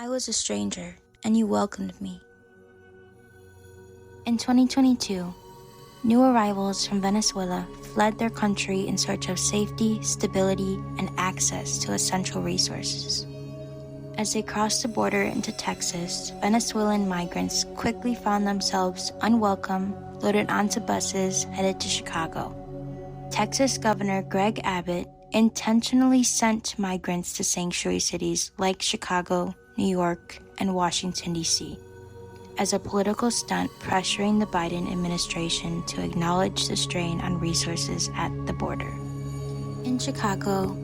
I was a stranger, and you welcomed me. In 2022, new arrivals from Venezuela fled their country in search of safety, stability, and access to essential resources. As they crossed the border into Texas, Venezuelan migrants quickly found themselves unwelcome, loaded onto buses headed to Chicago. Texas Governor Greg Abbott intentionally sent migrants to sanctuary cities like Chicago, New York, and Washington, D.C., as a political stunt pressuring the Biden administration to acknowledge the strain on resources at the border. In Chicago,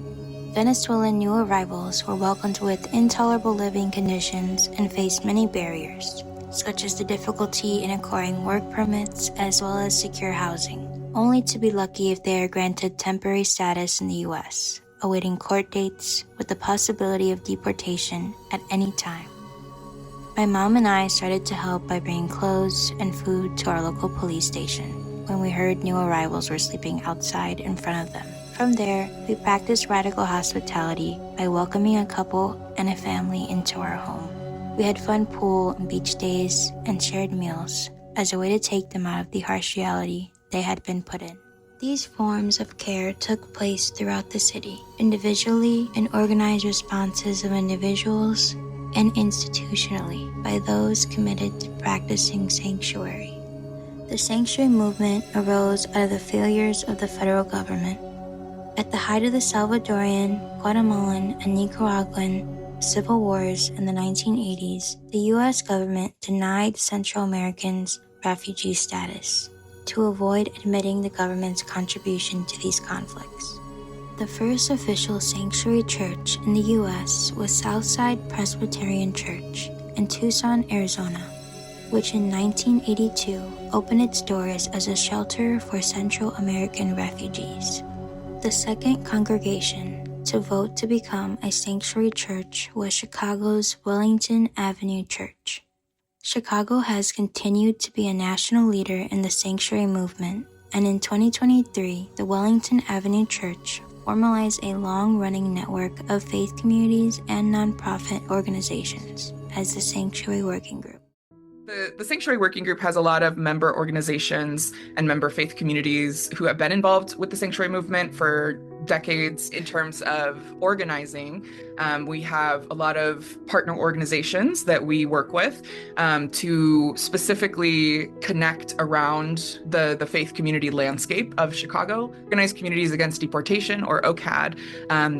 Venezuelan new arrivals were welcomed with intolerable living conditions and faced many barriers, such as the difficulty in acquiring work permits as well as secure housing, only to be lucky if they are granted temporary status in the U.S., awaiting court dates with the possibility of deportation at any time. My mom and I started to help by bringing clothes and food to our local police station when we heard new arrivals were sleeping outside in front of them. From there, we practiced radical hospitality by welcoming a couple and a family into our home. We had fun pool and beach days and shared meals as a way to take them out of the harsh reality they had been put in. These forms of care took place throughout the city, individually in organized responses of individuals and institutionally by those committed to practicing sanctuary. The sanctuary movement arose out of the failures of the federal government. At the height of the Salvadorian, Guatemalan, and Nicaraguan civil wars in the 1980s, the U.S. government denied Central Americans refugee status to avoid admitting the government's contribution to these conflicts. The first official sanctuary church in the U.S. was Southside Presbyterian Church in Tucson, Arizona, which in 1982 opened its doors as a shelter for Central American refugees. The second congregation to vote to become a sanctuary church was Chicago's Wellington Avenue Church. Chicago has continued to be a national leader in the sanctuary movement, and in 2023, the Wellington Avenue Church formalized a long-running network of faith communities and nonprofit organizations as the Sanctuary Working Group. The Sanctuary Working Group has a lot of member organizations and member faith communities who have been involved with the sanctuary movement for decades. In terms of organizing, we have a lot of partner organizations that we work with to specifically connect around the faith community landscape of Chicago. Organized Communities Against Deportation, or OCAD,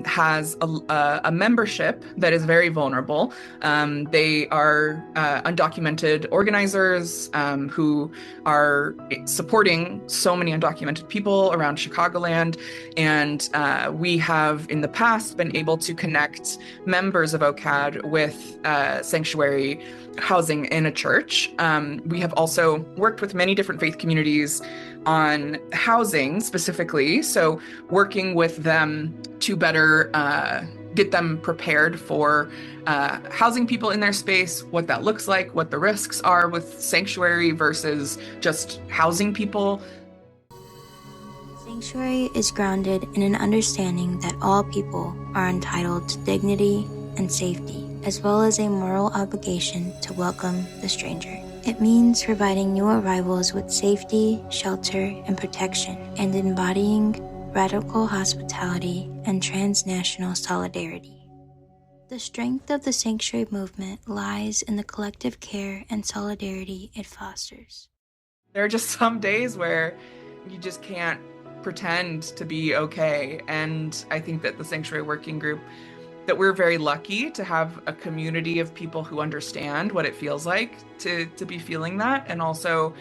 has a membership that is very vulnerable. They are undocumented organizers who are supporting so many undocumented people around Chicagoland, and we have in the past been able to connect members of OCAD with sanctuary housing in a church. We have also worked with many different faith communities on housing specifically, so working with them to better get them prepared for housing people in their space, what that looks like, what the risks are with sanctuary versus just housing people. Sanctuary is grounded in an understanding that all people are entitled to dignity and safety, as well as a moral obligation to welcome the stranger. It means providing new arrivals with safety, shelter, and protection, and embodying radical hospitality and transnational solidarity. The strength of the sanctuary movement lies in the collective care and solidarity it fosters. There are just some days where you just can't pretend to be okay, and I think that the Sanctuary Working Group, that we're very lucky to have a community of people who understand what it feels like to be feeling that, and also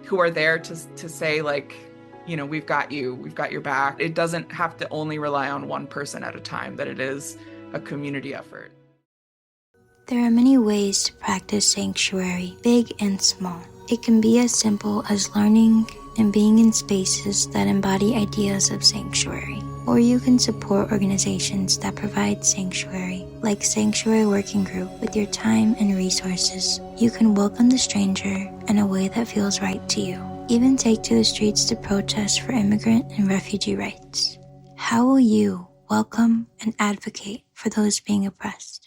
who are there to say, like, you know, we've got you, we've got your back. It doesn't have to only rely on one person at a time, that it is a community effort. There are many ways to practice sanctuary, big and small. It can be as simple as learning and being in spaces that embody ideas of sanctuary. Or you can support organizations that provide sanctuary, like Sanctuary Working Group, with your time and resources. You can welcome the stranger in a way that feels right to you. Even take to the streets to protest for immigrant and refugee rights. How will you welcome and advocate for those being oppressed?